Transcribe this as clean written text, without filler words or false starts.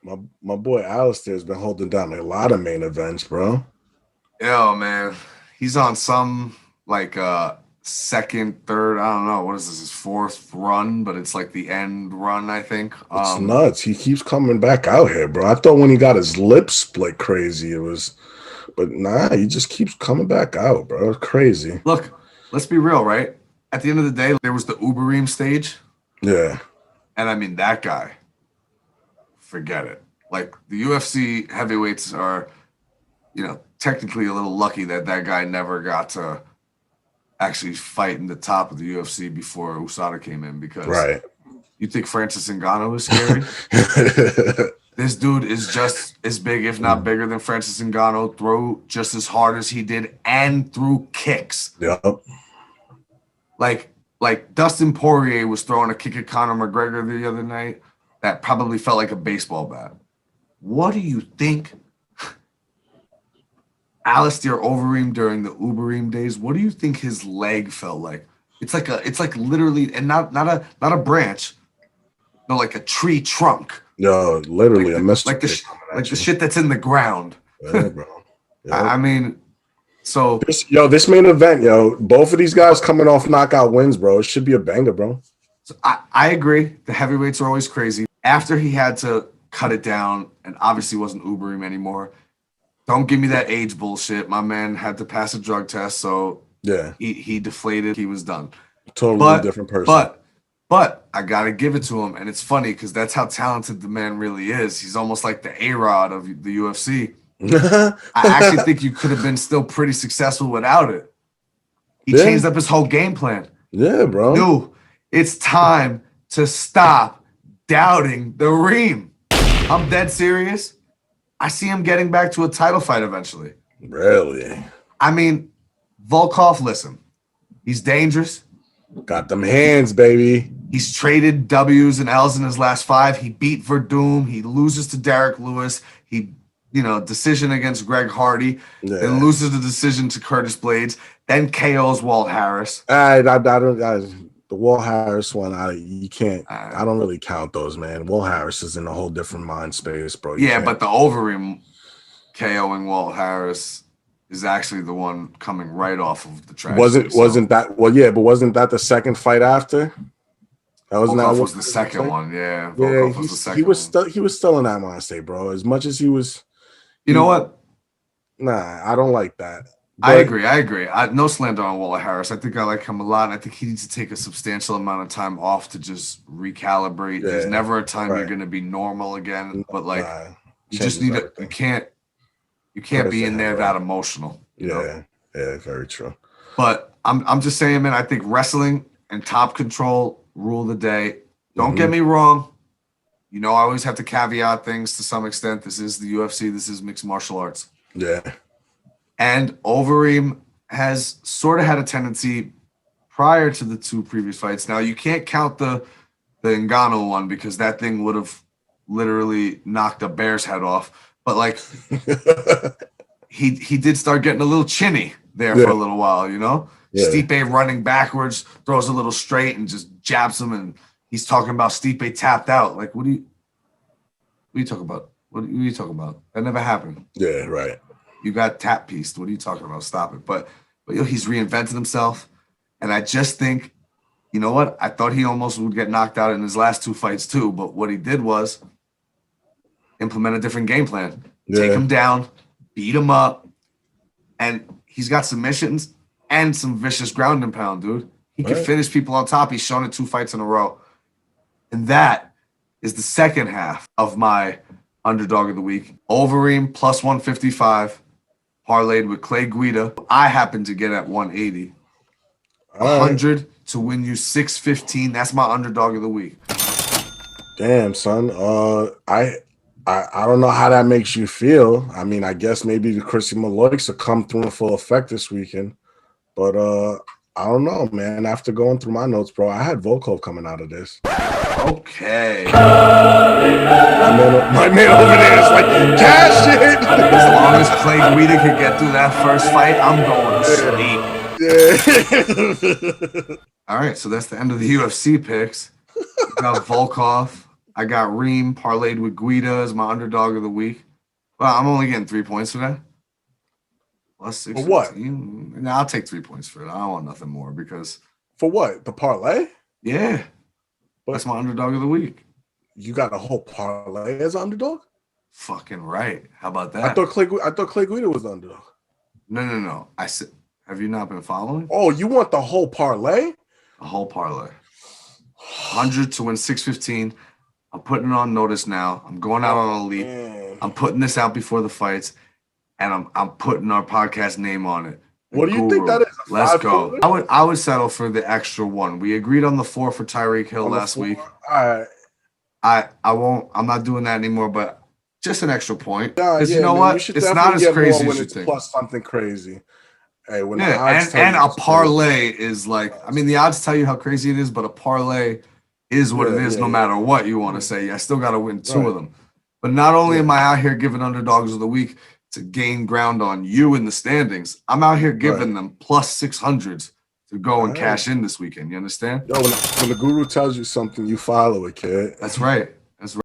My boy Alistair's been holding down a lot of main events, bro. Yo, man, he's on some like second, third. I don't know what is this, his fourth run, but it's like the end run, I think. It's nuts. He keeps coming back out here, bro. I thought when he got his lips split crazy, it was, but nah, he just keeps coming back out, bro. It's crazy. Look, let's be real, right? At the end of the day, there was the Overeem stage, Yeah. and I mean that guy. Forget it. Like the UFC heavyweights are, technically a little lucky that that guy never got to actually fight in the top of the UFC before USADA came in, because Right. you think Francis Ngannou is scary? This dude is just as big, if not bigger, than Francis Ngannou, throw just as hard as he did, and threw kicks. Yep. Like Dustin Poirier was throwing a kick at Conor McGregor the other night that probably felt like a baseball bat. What do you think Alistair Overeem during the Ubereem days? What do you think his leg felt like? It's like literally, and not a branch, no, like a tree trunk. Yo, literally a mess. Like the shit that's in the ground. Yeah, bro. Yep. I mean, so this main event, both of these guys coming off knockout wins, bro. It should be a banger, bro. So I agree. The heavyweights are always crazy. After he had to cut it down and obviously wasn't Ubering anymore, don't give me that age bullshit. My man had to pass a drug test, so yeah, he deflated. He was done. Totally different person. But I got to give it to him. And it's funny because that's how talented the man really is. He's almost like the A-Rod of the UFC. I actually think you could have been still pretty successful without it. He changed up his whole game plan. Yeah, bro. No, it's time to stop doubting the Reem. I'm dead serious. I see him getting back to a title fight eventually. Really? I mean, Volkov, listen, he's dangerous. Got them hands, baby. He's traded W's and L's in his last 5. He beat Verdum. He loses to Derek Lewis. He, decision against Greg Hardy. Yeah. Then loses the decision to Curtis Blades. Then KOs Walt Harris. I don't. The Walt Harris one, you can't. I don't really count those, man. Walt Harris is in a whole different mind space, bro. But the Overeem KOing Walt Harris is actually the one coming right off of the trash. Wasn't that? Well, yeah, but wasn't that the second fight after? That was the second one. Yeah, Volkov was the second. He was still in that mind state, bro. As much as he was. You know what? Nah, I don't like that. I agree. No slander on Walt Harris. I think I like him a lot. And I think he needs to take a substantial amount of time off to just recalibrate. There's never a time you're going to be normal again. But you just need to. You can't be in there that emotional. Yeah, very true. But I'm just saying, man. I think wrestling and top control rule the day. Don't get me wrong. I always have to caveat things to some extent. This is the UFC. This is mixed martial arts. Yeah. And Overeem has sort of had a tendency prior to the 2 previous fights. Now, you can't count the Ngannou one because that thing would have literally knocked a bear's head off. But, he did start getting a little chinny there for a little while, Yeah. Stipe running backwards, throws a little straight and just jabs him, and he's talking about Stipe tapped out. Like, what are you talking about? What are you talking about? That never happened. Yeah, right. You got tap pieced. What are you talking about? Stop it. But he's reinvented himself. And I just think, you know what? I thought he almost would get knocked out in his last 2 fights too. But what he did was implement a different game plan. Take him down, beat him up. And he's got submissions and some vicious ground and pound, dude. He can finish people on top. He's shown it 2 fights in a row. And that is the second half of my underdog of the week. Overeem plus 155. Parlayed with Clay Guida. I happen to get at 180. 100 to win you 615. That's my underdog of the week. Damn, son. I don't know how that makes you feel. I mean, I guess maybe the Christian Maloics will come through in full effect this weekend. But I don't know, man. After going through my notes, bro, I had Volkov coming out of this. Okay. My man over there is like, cash it. As long as Clay Guida can get through that first fight, I'm going to sleep. Yeah. All right, so that's the end of the UFC picks. We got Volkov. I got Reem parlayed with Guida as my underdog of the week. Well, I'm only getting 3 points for that. Plus For what? 615. Nah, I'll take 3 points for it. I don't want nothing more because For what? The parlay? yeah, But that's my underdog of the week. you got a whole parlay as an underdog? Fucking right. How about I that? thought Clay Guida was the underdog. No. I said, have you not been following? Oh, you want the whole parlay? A whole parlay. 100 to win 615. I'm putting it on notice now. I'm going out on Elite. Man. I'm putting this out before the fights, and I'm putting our podcast name on it. What do you think that is? Let's go. I would settle for the extra one. We agreed on the 4 for Tyreek Hill last week. All right. I won't. I'm not doing that anymore. But just an extra point. Because you know man, what? You should it's not as crazy when as you it's think. plus something crazy. Hey, when yeah, the odds and a parlay is like. I mean, the odds tell you how crazy it is, but a parlay is what it is. No matter what you want to say, I still got to win 2 of them. But not only am I out here giving underdogs of the week to gain ground on you in the standings, I'm out here giving them plus 600s to go and cash in this weekend. You understand? Yo, when the guru tells you something, you follow it, kid. That's right.